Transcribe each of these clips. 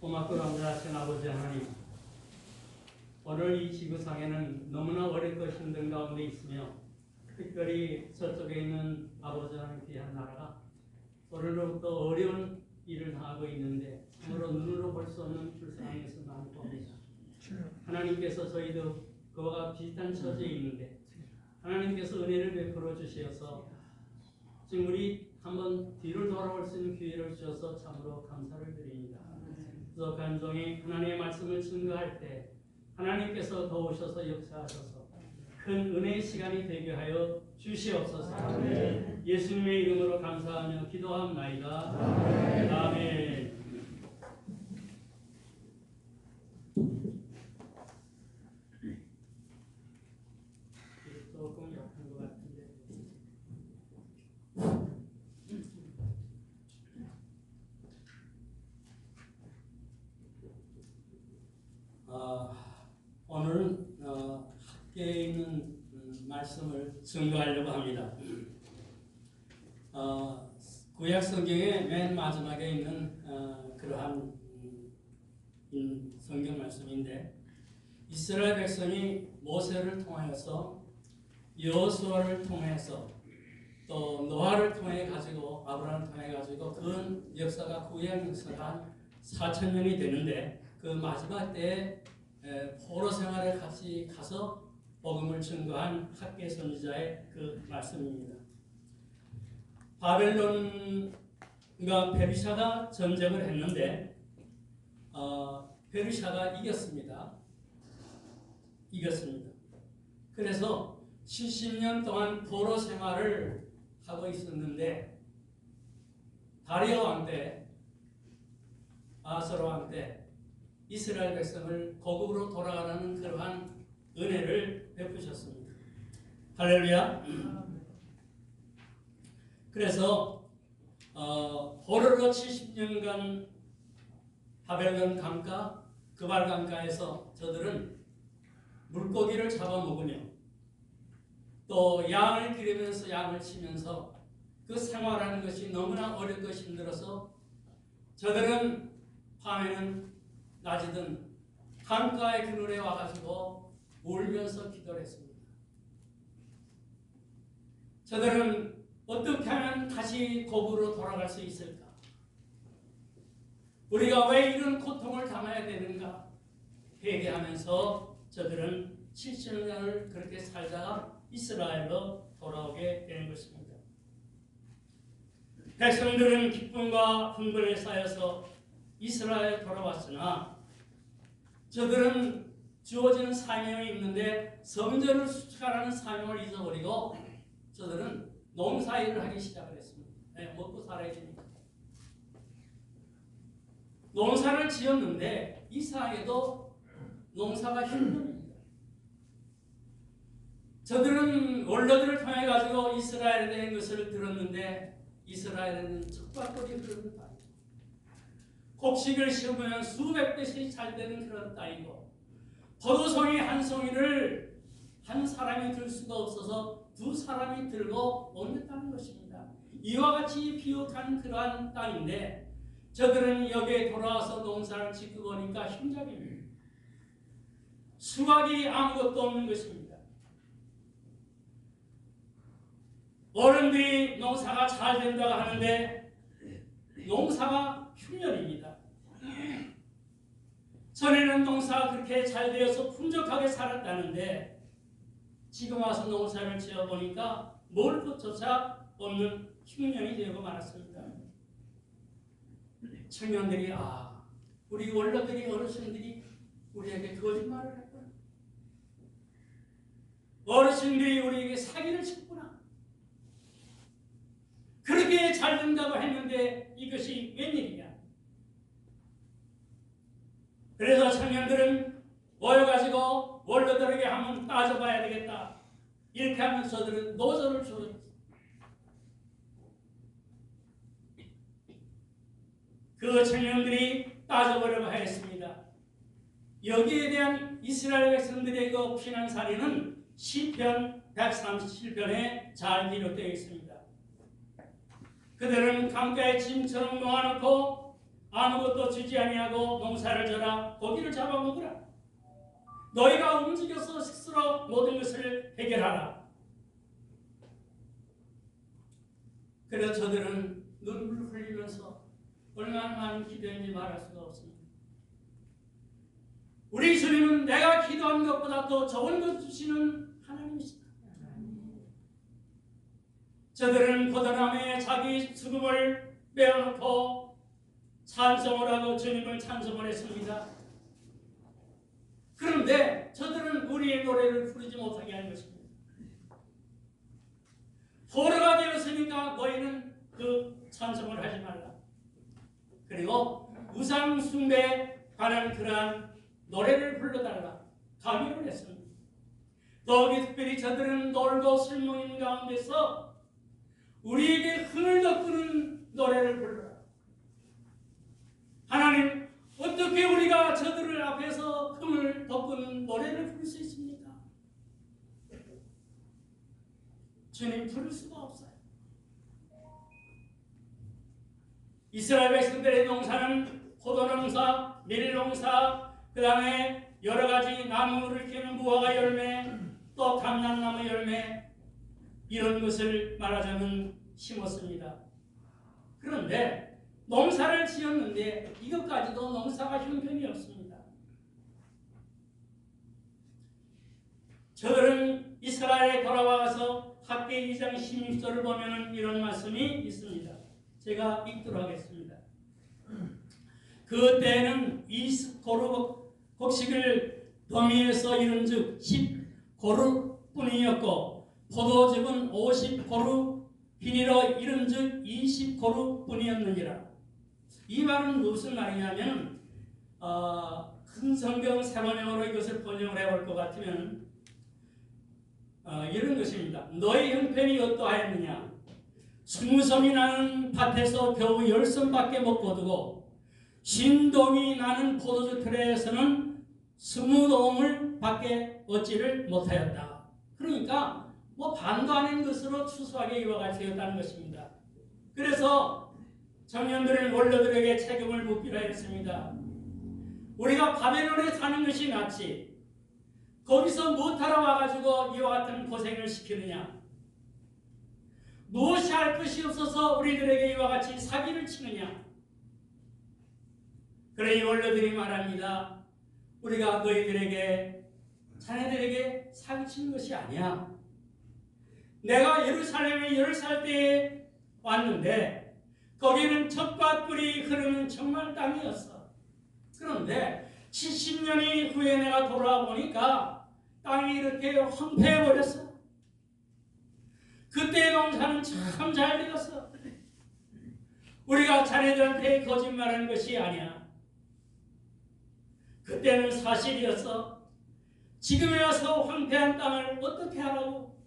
고맙고 감사하신 아버지 하나님, 오늘 이 지구상에는 너무나 어릴 것 힘든 가운데 있으며 특별히 저쪽에 있는 아버지 하나님 귀한 나라가 오늘로부터 어려운 일을 하고 있는데 참으로 눈으로 볼 수 없는 불쌍한 것을 많이 봅니다. 하나님께서 저희도 그와 비슷한 처지에 있는데 하나님께서 은혜를 베풀어 주셔서 지금 우리 한번 뒤를 돌아볼 수 있는 기회를 주셔서 참으로 감사를 드립니다. 그래서 간종이 하나님의 말씀을 증거할 때 하나님께서 도우셔서 역사하셔서 큰 은혜의 시간이 되게 하여 주시옵소서. 아멘. 예수님의 이름으로 감사하며 기도합나이다. 아멘. 아멘. 조금 약한 것 같은데. 오늘은 학계에 있는 말씀을 증거하려고 합니다. 구약 성경의 맨 마지막에 있는 그러한 성경 말씀인데 이스라엘 백성이 모세를 통하여서 여호수아를 통해서 또 노아를 통해 가지고 아브라함을 통해 가지고 그 역사가 구약 역사가 4,000년이 되는데 그 마지막 때에 포로 생활에 같이 가서 복음을 증거한 학계 선지자의 그 말씀입니다. 바벨론과 페르시아가 전쟁을 했는데 페르시아가 이겼습니다. 그래서 70년 동안 포로 생활을 하고 있었는데 다리오 왕 때, 아하스로 왕 때 이스라엘 백성을 고국으로 돌아가라는 그러한 은혜를 베푸셨습니다. 할렐루야. 그래서 포로로 70년간 바벨론 강가, 그발 강가에서 저들은 물고기를 잡아먹으며 또 양을 기르면서 양을 치면서 그 생활하는 것이 너무나 어렵고 힘들어서 저들은 밤에는 낮이든 강가의 그늘에 와가지고 울면서 기도를 했습니다. 저들은 어떻게 하면 다시 고국으로 돌아갈 수 있을까? 우리가 왜 이런 고통을 당해야 되는가? 회개하면서 저들은 70년을 그렇게 살다가 이스라엘로 돌아오게 되는 것입니다. 백성들은 기쁨과 흥분에 쌓여서 이스라엘에 돌아왔으나 저들은 주어지는 사명이 있는데 성전을 수축하라는 사명을 잊어버리고 저들은 농사일을 하기 시작을 했습니다. 먹고 살아야 되니까. 농사를 지었는데 이상하게도 농사가 힘듭니다. 저들은 원로들을 통해 가지고 이스라엘에 대한 것을 들었는데 이스라엘에는 척박골이 흐르는 땅, 곡식을 심으면 수백 배씩 잘 되는 그런 땅이고 포도송이 한 송이를 한 사람이 들 수가 없어서 두 사람이 들고 옮겼다는 것입니다. 이와 같이 비옥한 그러한 땅인데 저들은 여기에 돌아와서 농사를 짓고 보니까 힘잡입니다. 수확이 아무것도 없는 것입니다. 어른들이 농사가 잘 된다고 하는데 농사가 흉년입니다. 전에는 농사가 그렇게 잘 되어서 풍족하게 살았다는데 지금 와서 농사를 지어보니까 먹을 것조차 없는 흉년이 되고 말았습니다. 청년들이 우리 원로들이 어르신들이 우리에게 거짓말을 했구나. 어르신들이 우리에게 사기를 쳤구나. 그렇게 잘 된다고 했는데 이것이 웬일이냐. 그래서 청년들은 모여가지고 원로들에게 한번 따져봐야 되겠다. 이렇게 하면서 저들은 노조를 조직했습니다. 그 청년들이 따져보려고 했습니다. 여기에 대한 이스라엘 백성들의 그 피난사리는 시편 137편에 잘 기록되어 있습니다. 그들은 강가에 짐처럼 모아놓고 아무것도 주지 아니하고 농사를 져라 고기를 잡아먹으라. 너희가 움직여서 스스로 모든 것을 해결하라. 그래서 저들은 눈물을 흘리면서 얼마나 많은 기도했는지 말할 수가 없습니다. 우리 주님은 내가 기도한 것보다 더 좋은 것 주시는 하나님이시다. 저들은 고단함에 자기 수금을 빼어놓고 찬송을 하고 주님을 찬송을 했습니다. 그런데 저들은 우리의 노래를 부르지 못하게 한 것입니다. 포로가 되었으니까 너희는 그 찬송을 하지 말라. 그리고 우상 숭배에 관한 그러한 노래를 불러달라 강요를 했습니다. 더욱이 특별히 저들은 놀고 술 먹는 가운데서 우리에게 흥을 돋구는 노래를 불러라. 하나님, 어떻게 우리가 저들을 앞에서 흥을 돋구는 노래를 부를 수 있습니까? 주님, 부를 수가 없어요. 이스라엘 백성들의 농사는 포도농사, 밀농사, 그 다음에 여러 가지 나무를 키우는 무화과 열매, 또 감람나무 열매, 이런 것을 말하자면 심었습니다. 그런데 농사를 지었는데 이것까지도 농사가 형편이 없습니다. 저들은 이스라엘에 돌아와서 학개 2장 16절을 보면 이런 말씀이 있습니다. 제가 읽도록 하겠습니다. 그때에는 20고루 곡식을 더미에서 이른즉 10고루뿐이었고 포도즙은 50고루 비닐어 이른즉 20고루뿐이었느니라. 이 말은 무슨 말이냐면 큰 성경 세번역으로 이것을 번역을 해볼 것 같으면 이런 것입니다. 너의 형편이 어떠하였느냐? 20섬이 나는 밭에서 겨우 10섬밖에 못 거두고 50동이 나는 포도주 틀에서는 20동을 밖에 얻지를 못하였다. 그러니까 반도 아닌 것으로 추수하게 이와 같이 되었다는 것입니다. 그래서 청년들은 원로들에게 책임을 묻기로 했습니다. 우리가 바벨론에 사는 것이 낫지 거기서 무엇하러 와가지고 이와 같은 고생을 시키느냐? 무엇이 할 것이 없어서 우리들에게 이와 같이 사기를 치느냐? 그래 이 원로들이 말합니다. 우리가 너희들에게 자네들에게 사기치는 것이 아니야. 내가 예루살렘에 10살 때에 왔는데 거기는 젖과 꿀이 흐르는 정말 땅이었어. 그런데 70년이 후에 내가 돌아와 보니까 땅이 이렇게 황폐해버렸어. 그때 농사는 참 잘 되었어. 우리가 자네들한테 거짓말하는 것이 아니야. 그때는 사실이었어. 지금에 와서 황폐한 땅을 어떻게 하라고?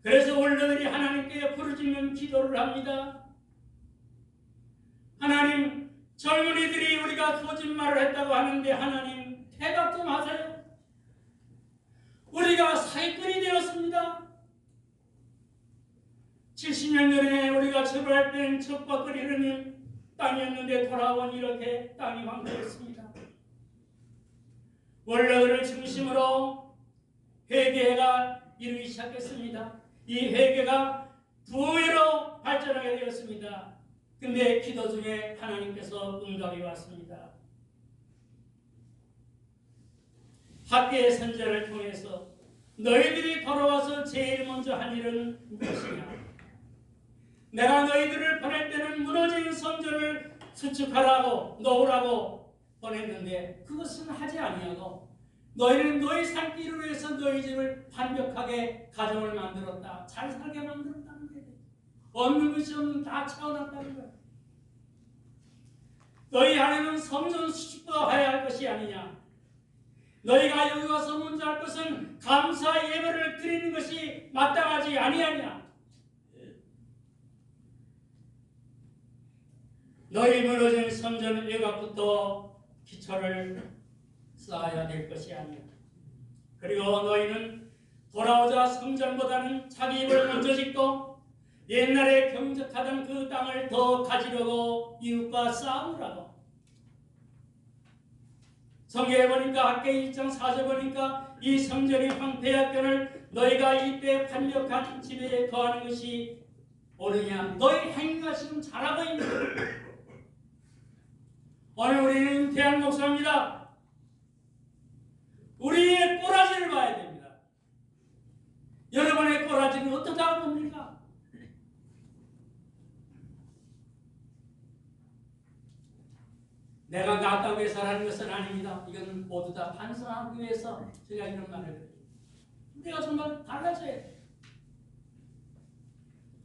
그래서 원로들이 하나님께 부르짖는 기도를 합니다. 하나님, 젊은이들이 우리가 거짓말을 했다고 하는데 하나님 대답 좀 하세요. 우리가 사기꾼이 되었습니다. 70년 전에 우리가 출발할 때는 젖과 꿀이 흐르는 땅이었는데 돌아온 이렇게 땅이 황폐했습니다. 원로들을 중심으로 회개가 이루기 시작했습니다. 이 회개가 부흥회로 발전하게 되었습니다. 근데 기도 중에 하나님께서 응답이 왔습니다. 학개의 선제를 통해서 너희들이 돌아와서 제일 먼저 한 일은 무엇이냐? 내가 너희들을 보낼 때는 무너진 성전을 수축하라고 놓으라고 보냈는데 그것은 하지 아니하고 너희는 너희 살기를 위해서 너희 집을 완벽하게 가정을 만들었다. 잘 살게 만들었다는 거예요. 없는 것이 없는 다 채워놨다는 거예요. 너희 안에는 성전 수축도 해야 할 것이 아니냐. 너희가 여기 와서 먼저 할 것은 감사 예배를 드리는 것이 마땅하지 아니하냐. 너희 무너진 성전 외곽부터 기초를 쌓아야 될 것이 아니야. 그리고 너희는 돌아오자 성전보다는 자기 입을 먼저 짓고 옛날에 경작하던 그 땅을 더 가지려고 이웃과 싸우라고. 성경에 보니까 학계 1장 4절 보니까 이 성전이 황폐하거늘 너희가 이때 반역한 집에 거하는 것이 옳으냐. 너희 행위가 지금 잘하고 있는 거예요. 오늘 우리는 대한 목사입니다. 우리의 꼬라지를 봐야 됩니다. 여러분의 꼬라지는 어떻게 하는 겁니까? 내가 낫다고 해서 하는 것은 아닙니다. 이건 모두 다 반성하기 위해서 제가 이런 말을 드립니다. 우리가 정말 달라져야 돼요.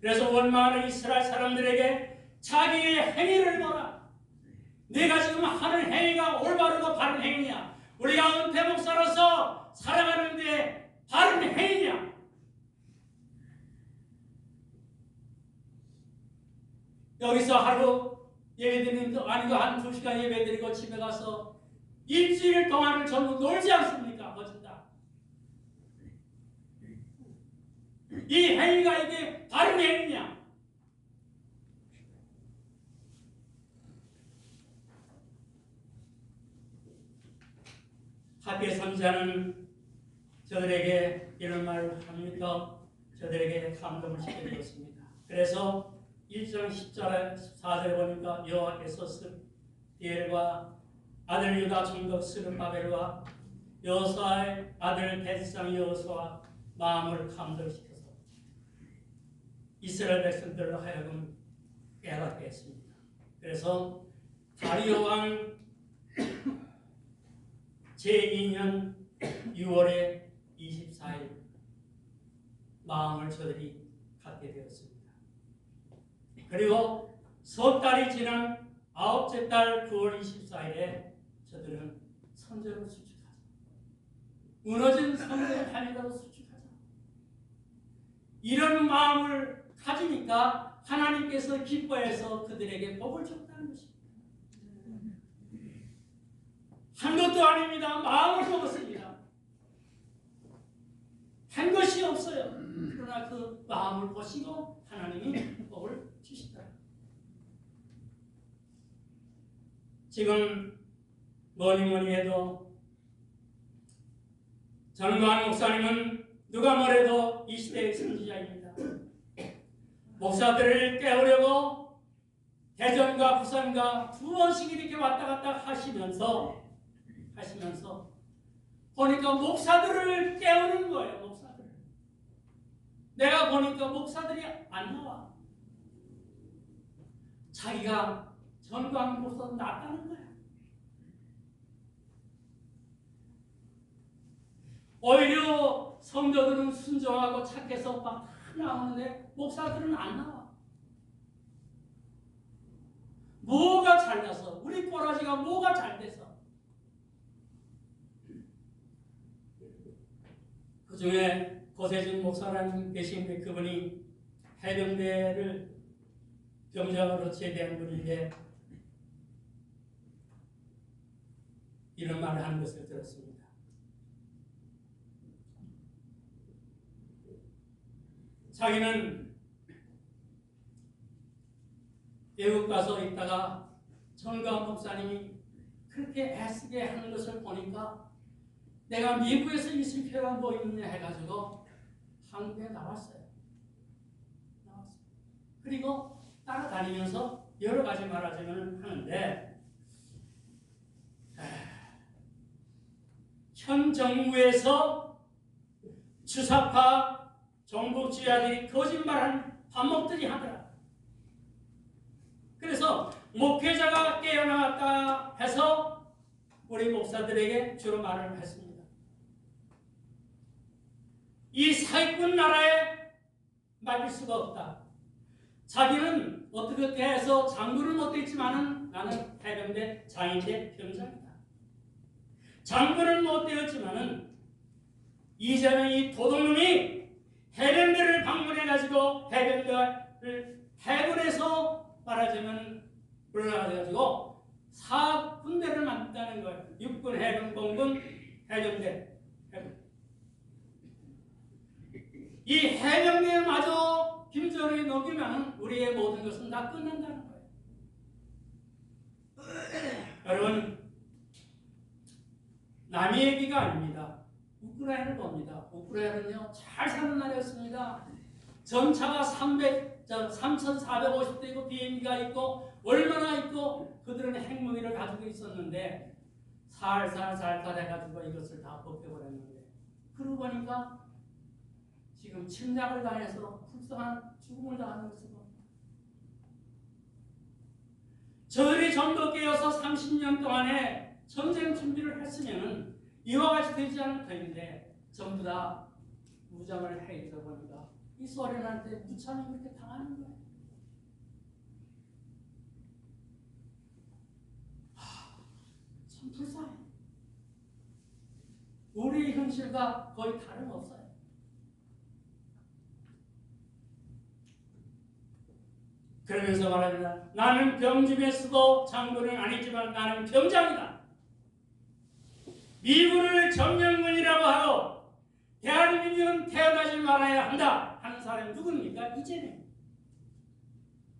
그래서 원망하는 이스라엘 사람들에게 자기의 행위를 보라. 내가 지금 하는 행위가 올바르고 바른 행위냐? 우리가 은퇴 목사로서 살아가는데 바른 행위냐? 여기서 하루 예배드리는 아니고 한 2시간 예배드리고 집에 가서 일주일 동안을 전부 놀지 않습니까? 거짓다. 이 행위가 이게 바른 행위냐? 학계 선지자는 저들에게 이런 말을 하면서 저들에게 감동을 시켜주었습니다. 그래서 1장 10절 14절에 보니까 여호와께서 스디엘과 아들 유다 총독 스룹바벨과 여호수아의 아들 대지상 여호수아 마음을 감동시켜서 이스라엘 백성들로 하여금 깨닫게 했습니다. 그래서 다리오 왕 제2년 6월에 24일 마음을 저들이 갖게 되었습니다. 그리고 석 달이 지난 9째 달 9월 24일에 저들은 선제로 수축하자. 무너진 성전을 하늘로 수축하자. 이런 마음을 가지니까 하나님께서 기뻐해서 그들에게 복을 줬다는 것입니다. 한 것도 아닙니다. 마음을 먹었습니다. 한 것이 없어요. 그러나 그 마음을 보시고 하나님이 복을 주시다. 지금 뭐니 해도 전광 목사님은 누가 뭐래도 이 시대의 선지자입니다. 목사들을 깨우려고 대전과 부산과 2번씩 이렇게 왔다 갔다 하시면서 보니까 목사들을 깨우는 거예요. 목사들. 내가 보니까 목사들이 안 나와. 자기가 전광 목사 낫다는 거야. 오히려 성도들은 순종하고 착해서 막 나오는데 목사들은 안 나와. 뭐가 잘나서? 우리 꼬라지가 뭐가 잘 돼서? 그 중에 고세준 목사라는 계신데 그분이 해병대를 병장으로 제대한 분인데 이런 말을 하는 것을 들었습니다. 자기는 외국 가서 있다가 전광 목사님이 그렇게 애쓰게 하는 것을 보니까 내가 미국에서 있을 필요가 뭐 있느냐 해가지고 한국에 나왔어요. 그리고 따라다니면서 여러 가지 말하자면 하는데 현 정부에서 주사파 정복주의자들이 거짓말하는 반목들이 하더라. 그래서 목회자가 깨어나왔다 해서 우리 목사들에게 주로 말을 했습니다. 이 사기꾼 나라에 맡길 수가 없다. 자기는 어떻게 해서 장군을 못했지만은 나는 해병대 장인대 병장이다. 장군을 못되었지만은 이제는 이 도둑놈이 해병대를 방문해가지고 해병대를 해군에서 말하자면 불러나가지고 사군대를 만든다는 거예요. 육군, 해군, 공군, 해병대, 해군. 이 해병대마저 김정은이 넘기면 우리의 모든 것은 다 끝난다는 거예요. 여러분, 남의 얘기가 아닙니다. 우크라이나를 봅니다. 우크라이나는요, 잘 사는 나라였습니다. 전차가 3,450대 있고 비행기가 있고 얼마나 있고 그들은 핵무기를 가지고 있었는데 살살살 해가지고 이것을 다 벗겨버렸는데 그러고 보니까 지금 침략을 당해서 불쌍한 죽음을 당하는 것을 봅니다. 저들이 좀 더 깨어서 30년 동안에 전쟁 준비를 했으면 이와 같이 되지 않을 터인데 전부 다 무장을 해 있다 보니까 이 소련한테 무참히 그렇게 당하는 거예요. 참 불쌍해. 우리 현실과 거의 다름없어요. 그러면서 말합니다. 나는 병중에 쓰고 장군은 아니지만 나는 병장이다. 미군을 정령군이라고 하고 대한민국은 태어나지 말아야 한다 하는 사람이 누굽니까? 이재명.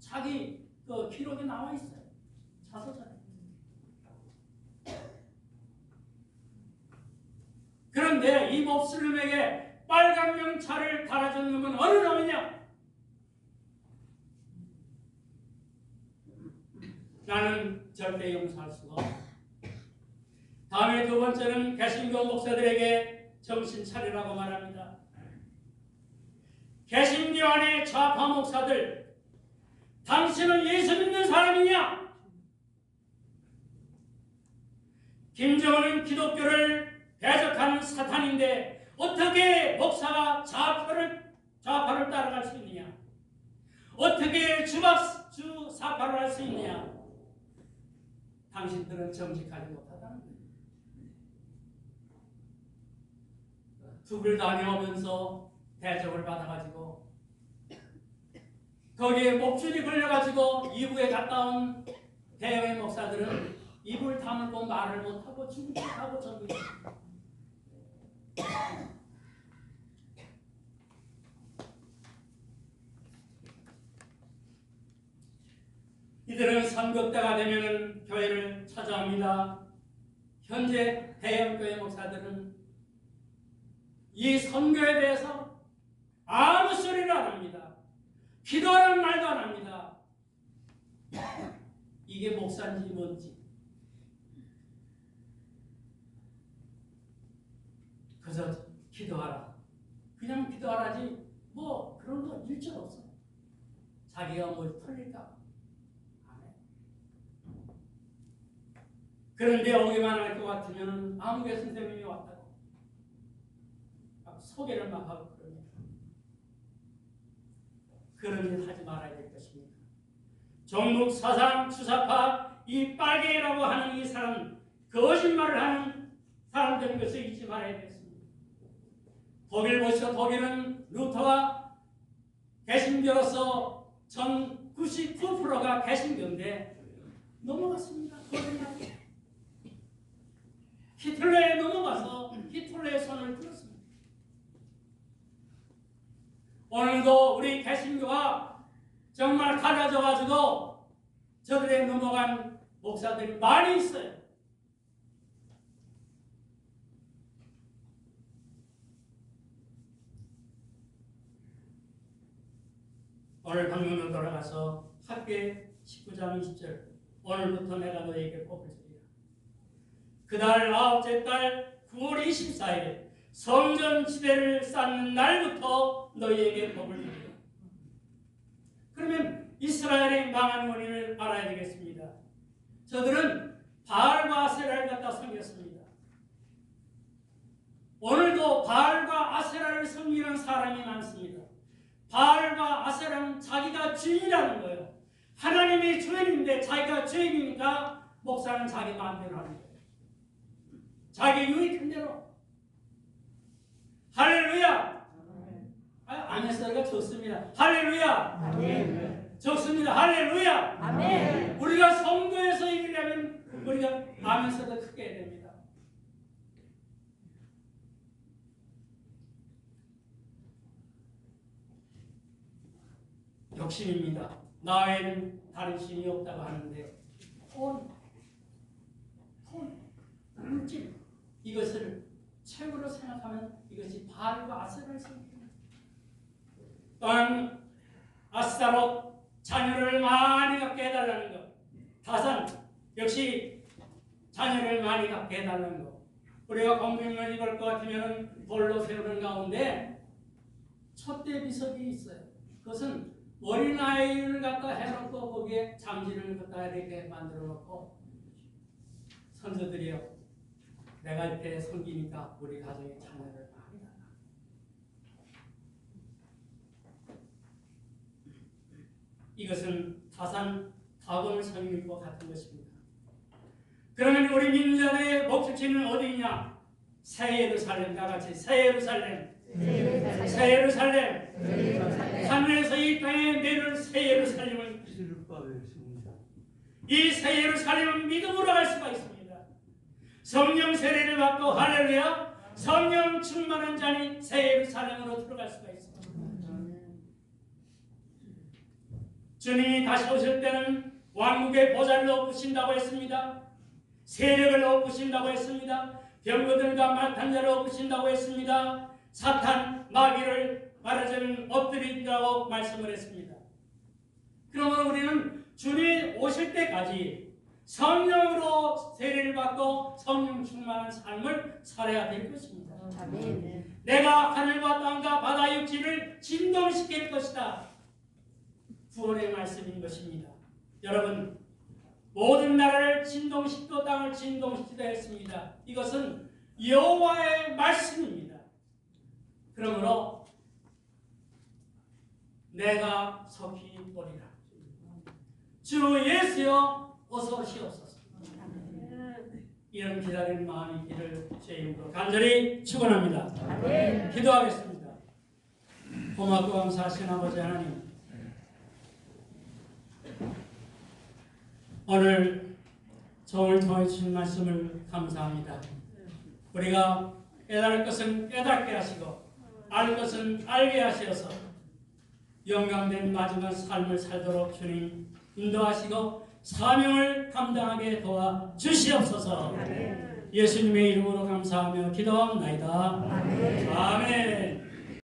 자기 그 기록에 나와 있어요. 자서전에. 그런데 이 몹쓸놈에게 빨간 명찰을 달아준 놈은 어느 놈이냐? 나는 절대 용서할 수가 없다. 다음에 두 번째는 개신교 목사들에게 정신 차리라고 말합니다. 개신교 안에 좌파 목사들, 당신은 예수 믿는 사람이냐? 김정은은 기독교를 배적하는 사탄인데 어떻게 목사가 좌파를 따라갈 수 있느냐? 어떻게 주사파를 할 수 있느냐? 당신들은 정직하지 못하다는 거예요. 두글 다녀오면서 대접을 받아가지고 거기에 목줄이 걸려가지고 이북에 갔다 온 대외 목사들은 입을 다물고 말을 못하고 죽을 듯하고 전부 이들은 선거 때가 되면 교회를 찾아옵니다. 현재 대형교회 목사들은 이 선거에 대해서 아무 소리를 안 합니다. 기도하는 말도 안 합니다. 이게 목사인지 뭔지. 그저 기도하라. 그냥 기도하라지 뭐 그런 거 일절 없어요. 자기가 뭘 털릴까? 안 해. 그런데 오기만 할 것 같으면 아무개 선생님이 왔다고 소개를 막 하고 그러면 그런 일 하지 말아야 될 것입니다. 종북 사상 주사파 이 빨갱이라고 하는 이 사람 거짓말을 하는 사람들인 것을 잊지 말아야 되겠습니다. 독일 보시죠. 독일은 루터가 개신교로서 전 99%가 개신교인데 넘어갔습니다. 히틀러에 넘어가서 히틀러의 손을 들었습니다. 오늘도 우리 개신교가 정말 갈라져가지고 저들에 넘어간 목사들이 많이 있어요. 오늘 방문으로 돌아가서 학계 19장 20절 오늘부터 내가 너에게 복을 주리라. 그달 9째 달 9월 24일 성전지대를 쌓는 날부터 너희에게 복을 주리라. 그러면 이스라엘의 망한 원인을 알아야 되겠습니다. 저들은 바알과 아세라를 갖다 섬겼습니다. 오늘도 바알과 아세라를 섬기는 사람이 많습니다. 바알과 아세라는 자기가 주인이라는 거예요. 하나님이 주인인데 자기가 주인이니까 목사는 자기 마음대로 하는 거예요. 자기 유익한 대로. 할렐루야. 아멘 소리가 좋습니다. 할렐루야. 아멘. 좋습니다. 할렐루야. 아멘. 우리가 성도에서 이기려면 우리가 아멘 소리가 크게 해야 됩니다. 독신입니다. 나 외에는 다른 신이 없다고 하는데 돈, 물질 이것을 최고로 생각하면 이것이 바알과 아세라를 생각합니다. 또한 아스타롯 자녀를 많이 갖게 해달라는 것, 다산 역시 자녀를 많이 갖게 해달라는 것. 우리가 공명을 입을 것 같으면 돌로 세우는 가운데 촛대 비석이 있어요. 그것은 어린아이를 갖다 해놓고 거기에 장지를 갖다 이렇게 만들어 놓고 선조들이요, 내가 이렇게 섬기니까 우리 가정의 자녀를 많이 달라. 이것은 다산 다곤을 섬기는 것 같은 것입니다. 그러면 우리 민족의 목적지는 어디냐? 새 예루살렘, 다같이 새 예루살렘, 새 예루살렘, 하늘에서 이 땅에 내릴 새 예루살렘을, 이 새 예루살렘은 믿음으로 갈 수가 있습니다. 성령 세례를 받고 할렐루야, 성령 충만한 자니 새 예루살렘으로 들어갈 수가 있습니다. 주님이 다시 오실 때는 왕국의 보좌를 엎으신다고 했습니다. 세력을 엎으신다고 했습니다. 병거들과 말탄 자를 엎으신다고 했습니다. 사탄, 마귀를 말하자면 엎드린다고 말씀을 했습니다. 그러면 우리는 주님 오실 때까지 성령으로 세례를 받고 성령 충만한 삶을 살아야 될 것입니다. 아멘. 내가 하늘과 땅과 바다 육지를 진동시킬 것이다. 구원의 말씀인 것입니다. 여러분, 모든 나라를 진동시키고 땅을 진동시키다 했습니다. 이것은 여호와의 말씀입니다. 그러므로 내가 속히 오리라. 주 예수여 어서 오시옵소서. 이런 기다리는 마음이 있기를 주의 이름으로 간절히 축원합니다. 기도하겠습니다. 고맙고 감사하신 아버지 하나님, 오늘 종을 통해 주신 말씀을 감사합니다. 우리가 깨달을 것은 깨닫게 하시고 알 것은 알게 하셔서 영광된 마지막 삶을 살도록 주님 인도하시고 사명을 감당하게 도와 주시옵소서. 예수님의 이름으로 감사하며 기도합니다. 아멘.